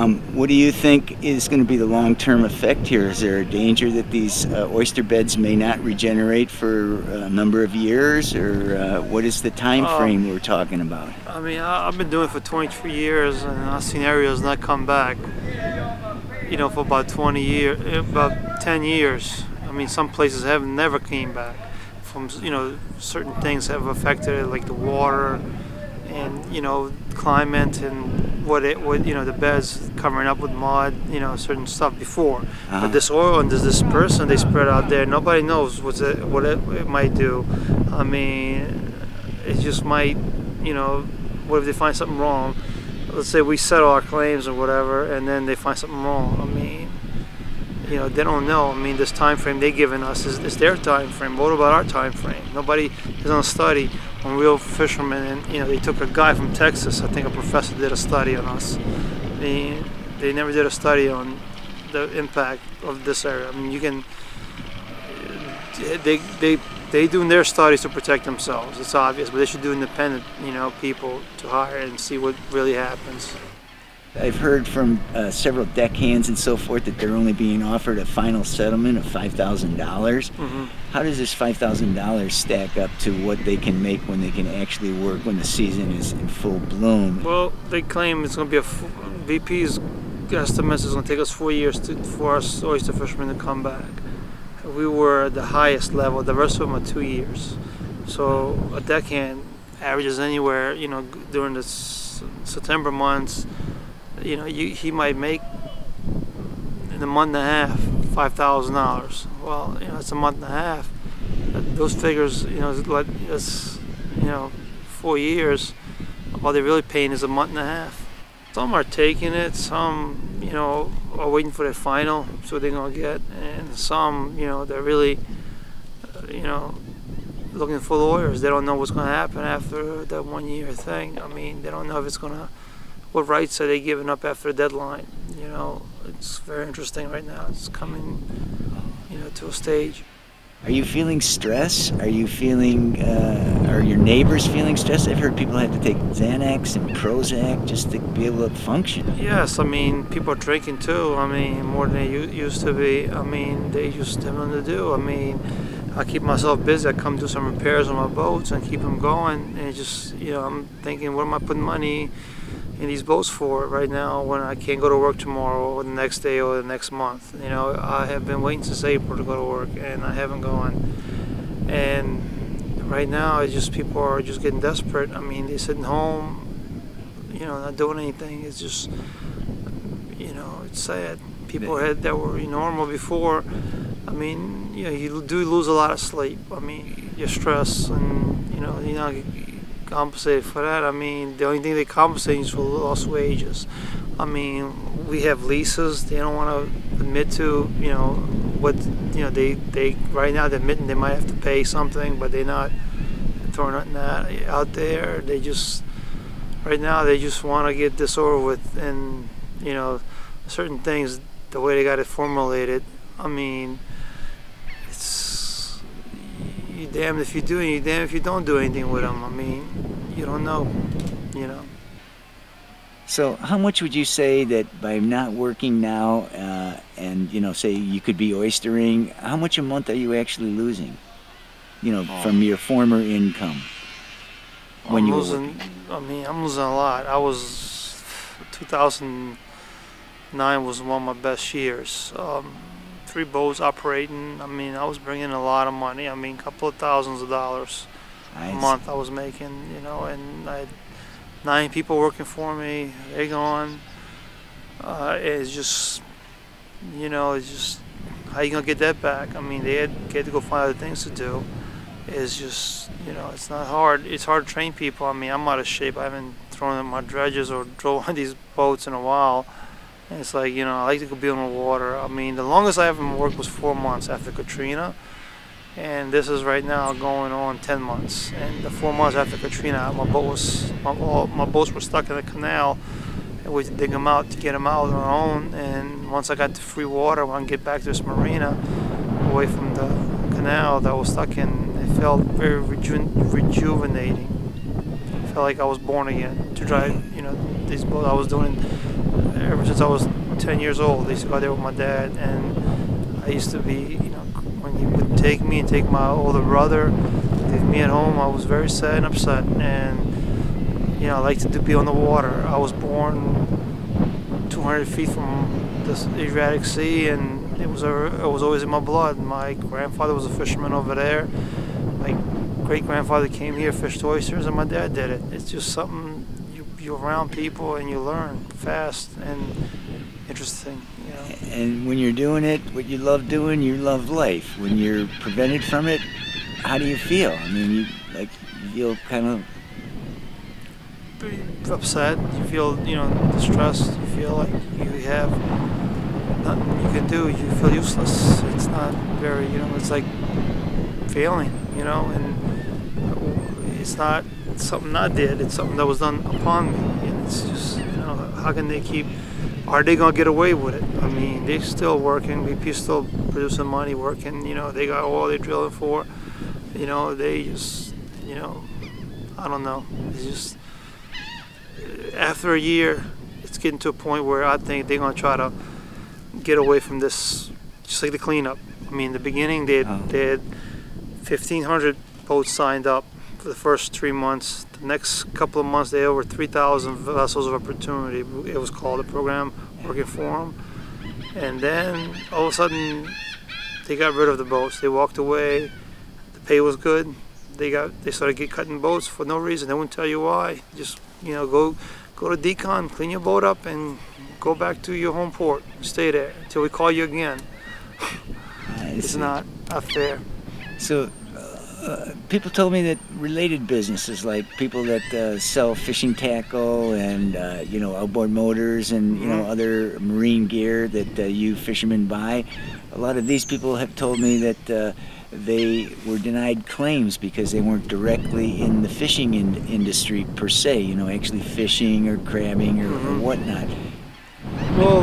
What do you think is going to be the long-term effect here? Is there a danger that these oyster beds may not regenerate for a number of years, or what is the time frame we're talking about? I mean, I've been doing it for 23 years, and I've seen areas not come back, you know, for about 20 years, about 10 years. I mean, some places have never came back from, you know, certain things have affected it, like the water and, you know, climate and what you know, the beds covering up with mud, you know, certain stuff before. But this oil and this dispersant they spread out there, nobody knows what it might do. I mean, it just might, you know, what if they find something wrong? Let's say we settle our claims or whatever, and then they find something wrong. I mean, you know, they don't know. I mean, this time frame they're giving us is their time frame. What about our time frame? Nobody has done a study on real fishermen, and you know, they took a guy from Texas. I think a professor did a study on us. I mean, they never did a study on the impact of this area. I mean, you can. They do their studies to protect themselves. It's obvious, but they should do independent, you know, people to hire and see what really happens. I've heard from several deckhands and so forth that they're only being offered a final settlement of $5,000. Mm-hmm. How does this $5,000 stack up to what they can make when they can actually work when the season is in full bloom? Well, they claim it's going to be VP's estimates is going to take us 4 years for us oyster fishermen to come back. We were at the highest level. The rest of them are 2 years. So a deckhand averages anywhere, you know, during the September months. You know, he might make in a month and a half $5,000. Well, you know, it's a month and a half. Those figures, you know, it's you know, 4 years. All they're really paying is a month and a half. Some are taking it. Some, you know, are waiting for their final, so they're gonna get, and some, you know, they're really, you know, looking for lawyers. They don't know what's gonna happen after that 1 year thing. I mean, they don't know if it's gonna. What rights are they giving up after the deadline? You know, it's very interesting right now. It's coming, you know, to a stage. Are you feeling stress? Are you feeling, are your neighbors feeling stressed? I've heard people have to take Xanax and Prozac just to be able to function. Yes, I mean, people are drinking too. I mean, more than they used to be. I mean, they just have nothing to do. I mean, I keep myself busy. I come do some repairs on my boats and keep them going. And it just, you know, I'm thinking, what am I putting money in these boats for right now when I can't go to work tomorrow or the next day or the next month? You know, I have been waiting since April to go to work and I haven't gone. And right now, it's just people are just getting desperate. I mean, they're sitting home, you know, not doing anything. It's just, you know, it's sad. People that were normal before. I mean, you know, you do lose a lot of sleep. I mean, your stress and, you know, you're not compensated for that. I mean, the only thing they compensate is for lost wages. I mean, we have leases. They don't want to admit to, you know, what, you know, they right now they're admitting they might have to pay something, but they're not throwing that out there. They just, right now, they just want to get this over with, and, you know, certain things, the way they got it formulated, I mean, it's, you damned if you do and you damned if you don't do anything with them. I mean, you don't know, you know. So how much would you say that by not working now and, you know, say you could be oystering, how much a month are you actually losing, you know, from your former income? When you were working? I mean, I'm losing a lot. 2009 was one of my best years. 3 boats operating. I mean, I was bringing in a lot of money. I mean, a couple of thousands of dollars a month I was making, you know, and I had 9 people working for me. They're gone. It's just, you know, it's just, how you gonna get that back? I mean, they had to go find other things to do. It's just, you know, it's not hard. It's hard to train people. I mean, I'm out of shape. I haven't thrown in my dredges or drove on these boats in a while. And it's like, you know, I like to go be on the water. I mean, the longest I ever worked was 4 months after Katrina. And this is right now going on 10 months. And the 4 months after Katrina, my boats were stuck in the canal, and we had to dig them out to get them out on our own. And once I got to free water, when I get back to this marina, away from the canal that I was stuck in, it felt very rejuvenating. It felt like I was born again to drive, you know, these boats. I was doing ever since I was 10 years old. I used to go there with my dad, and I used to be, when he would take me and take my older brother, leave me at home, I was very sad and upset. And I liked to be on the water. I was born 200 feet from the Adriatic Sea, and it was always in my blood. My grandfather was a fisherman over there. My great-grandfather came here, fished oysters, and my dad did it. It's just something, you're around people and you learn fast and interesting. And when you're doing it, what you love doing, you love life. When you're prevented from it, how do you feel? I mean, you feel kind of upset. You feel, distressed. You feel like you have nothing you can do. You feel useless. It's not very, it's like failing, and it's not something I did. It's something that was done upon me. And it's just, how can they are they going to get away with it? I mean, they're still working. BP's still producing money, working. They got oil they're drilling for. They just, I don't know. It's just, after a year, it's getting to a point where I think they're going to try to get away from this, just like the cleanup. I mean, in the beginning, they had 1,500 boats signed up for the first 3 months. The next couple of months, they had over 3,000 vessels of opportunity. It was called a program, working for them. And then, all of a sudden, they got rid of the boats. They walked away. The pay was good. They started cutting boats for no reason. They wouldn't tell you why. Just, go to deckhand, clean your boat up, and go back to your home port. Stay there until we call you again. It's not fair. So, people told me that related businesses, like people that sell fishing tackle and outboard motors and other marine gear that you fishermen buy, a lot of these people have told me that they were denied claims because they weren't directly in the fishing industry per se, actually fishing or crabbing or whatnot. Well,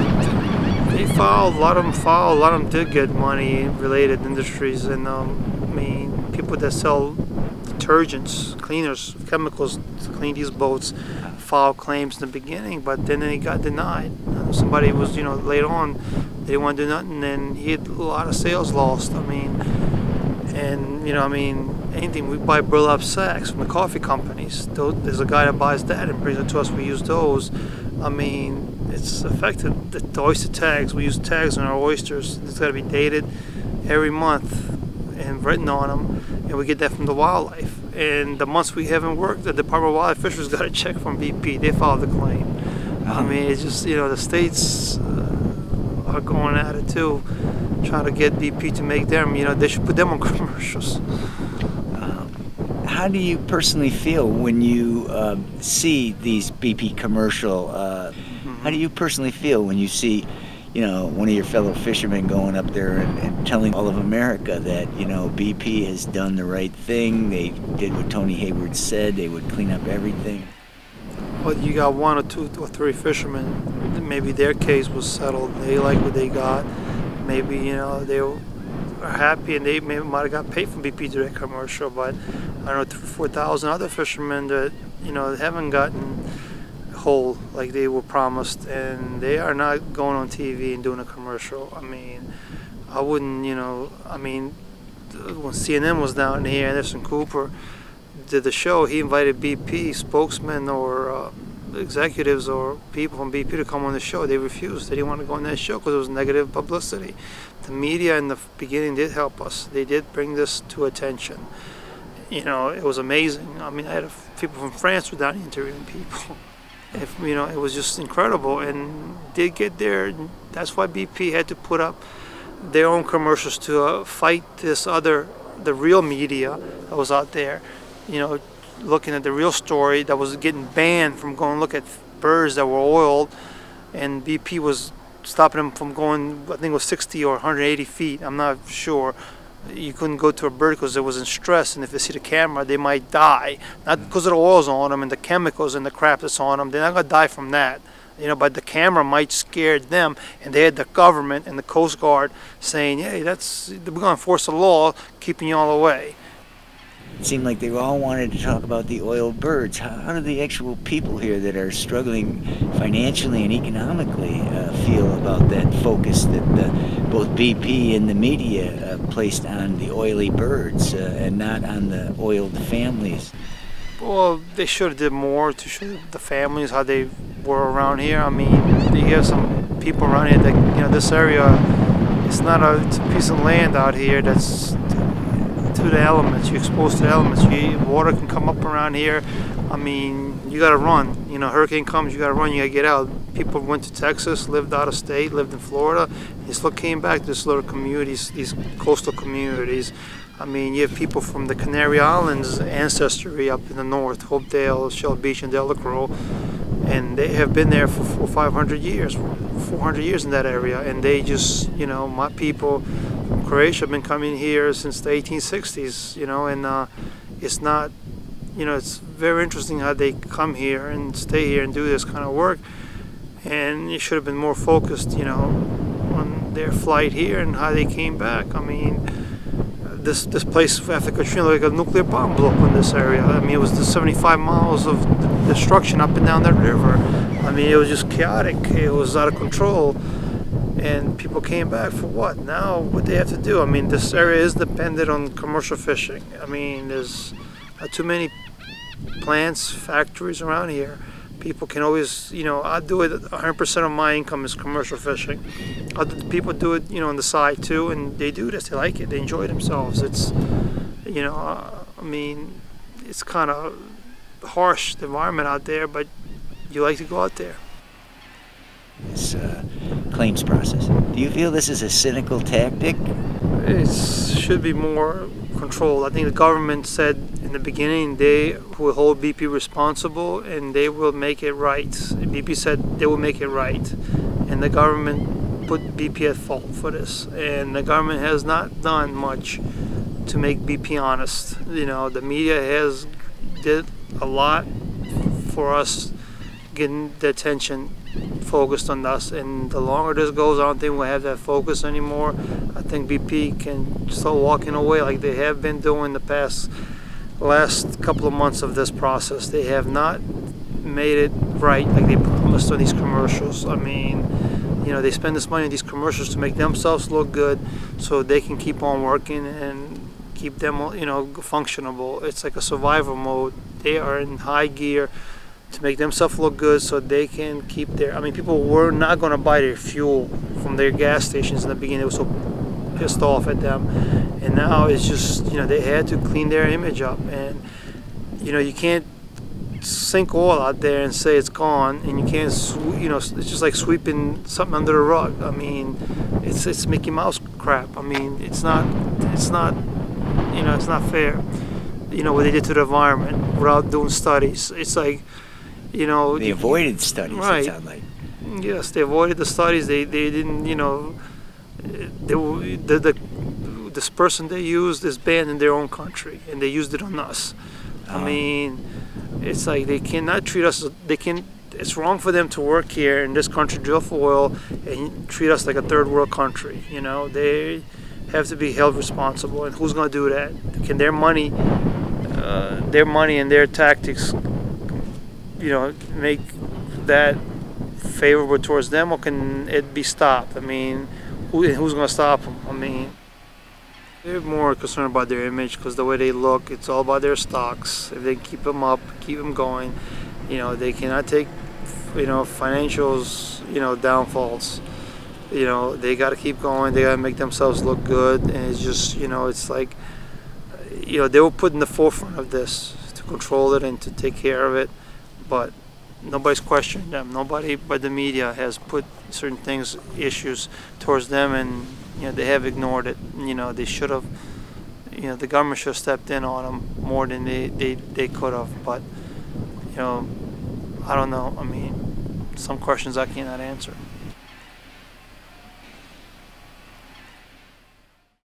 they filed, a lot of them did get money in related industries, and I mean, people that sell detergents, cleaners, chemicals to clean these boats filed claims in the beginning, but then they got denied. Somebody was, later on, they didn't want to do nothing, and he had a lot of sales lost. I mean, and anything, we buy burlap sacks from the coffee companies. There's a guy that buys that and brings it to us. We use those. I mean, it's affected the oyster tags. We use tags on our oysters. It's got to be dated every month and written on them, and we get that from the wildlife. And the months we haven't worked, the Department of Wildlife Fisheries got a check from BP. They filed the claim. I mean, it's just, the states are going at it too, trying to get BP to make them, they should put them on commercials. How do you personally feel when you see these BP commercial? How do you personally feel when you see, one of your fellow fishermen going up there and telling all of America that, BP has done the right thing, they did what Tony Hayward said, they would clean up everything? Well, you got 1 or 2 or 3 fishermen, maybe their case was settled, they like what they got, maybe, they are happy and they might have got paid from BP to do that commercial, but I don't know, 4,000 other fishermen that, haven't gotten whole like they were promised, and they are not going on TV and doing a commercial. I mean, I wouldn't, when CNN was down here, Anderson Cooper did the show, he invited BP spokesmen or executives or people from BP to come on the show. They refused. They didn't want to go on that show because it was negative publicity. The media in the beginning did help us. They did bring this to attention. It was amazing. I mean, I had people from France were down interviewing people. It was just incredible, and did get there. That's why BP had to put up their own commercials to fight the real media that was out there, looking at the real story that was getting banned from going to look at birds that were oiled, and BP was stopping them from going, I think it was 60 or 180 feet, I'm not sure. You couldn't go to a bird because it was in stress, and if they see the camera, they might die. Not because of the oils on them and the chemicals and the crap that's on them. They're not going to die from that. But the camera might scare them, and they had the government and the Coast Guard saying, hey, we're going to enforce the law, keeping you all away. it seemed like they all wanted to talk about the oil birds. How do the actual people here that are struggling financially and economically feel about that focus that both BP and the media placed on the oily birds and not on the oiled families? Well, they should have did more to show the families how they were around here. I mean, you have some people around here that, you know, this area, it's a piece of land out here that's to the elements. You're exposed to the elements. Water can come up around here. I mean, you got to run. You know, hurricane comes, you got to run, you got to get out. People went to Texas, lived out of state, lived in Florida. They still came back to this little communities, these coastal communities. I mean, you have people from the Canary Islands ancestry up in the north, Hopedale, Shell Beach, and Delacroix, and they have been there for 500 years, 400 years in that area, and they just, you know, my people from Croatia have been coming here since the 1860s, you know, and it's not, you know, it's very interesting how they come here and stay here and do this kind of work, and it should have been more focused, you know, on their flight here and how they came back. I mean, this place after Katrina, like a nuclear bomb blew up in this area. I mean, it was the 75 miles of destruction up and down that river. I mean, it was just chaotic. It was out of control. And people came back for what? Now, what they have to do? I mean, this area is dependent on commercial fishing. I mean, there's too many plants, factories around here. People can always, you know, I do it, 100% of my income is commercial fishing. Other people do it, you know, on the side too, and they do this, they like it, they enjoy themselves. It's, you know, I mean, it's kind of harsh, the environment out there, but you like to go out there. This claims process. Do you feel this is a cynical tactic? It should be more controlled. I think the government said in the beginning they will hold BP responsible and they will make it right. BP said they will make it right, and the government put BP at fault for this. And the government has not done much to make BP honest. You know, the media has did a lot for us getting the attention focused on us, and the longer this goes, I don't think we'll have that focus anymore. I think BP can start walking away like they have been doing the last couple of months of this process. They have not made it right like they promised on these commercials. I mean, you know, they spend this money on these commercials to make themselves look good so they can keep on working and keep them, you know, functionable. It's like a survival mode. They are in high gear to make themselves look good so they can keep their, I mean, people were not going to buy their fuel from their gas stations in the beginning. They were so pissed off at them, and now it's just, you know, they had to clean their image up. And you know, you can't sink oil out there and say it's gone, and you can't, you know, it's just like sweeping something under the rug. I mean, it's Mickey Mouse crap. I mean, it's not, you know, it's not fair. You know what they did to the environment without doing studies. It's like, you know, they avoided studies. Right. It sounds like. Yes, they avoided the studies. They didn't, you know, this person they used is banned in their own country, and they used it on us. I mean, it's like they cannot treat us. It's wrong for them to work here in this country, drill for oil, and treat us like a third world country. You know, they have to be held responsible. And who's going to do that? Can their money and their tactics, you know, make that favorable towards them, or can it be stopped? I mean, who's going to stop them? I mean, they're more concerned about their image because the way they look, it's all about their stocks. If they keep them up, keep them going, you know, they cannot take, you know, financials, you know, downfalls. You know, they got to keep going. They got to make themselves look good, and it's just, you know, it's like, you know, they were put in the forefront of this to control it and to take care of it, but nobody's questioning them. Nobody but the media has put certain things, issues towards them, and you know, they have ignored it. You know, they should have, you know, the government should have stepped in on them more than they could have. But, you know, I don't know. I mean, some questions I cannot answer.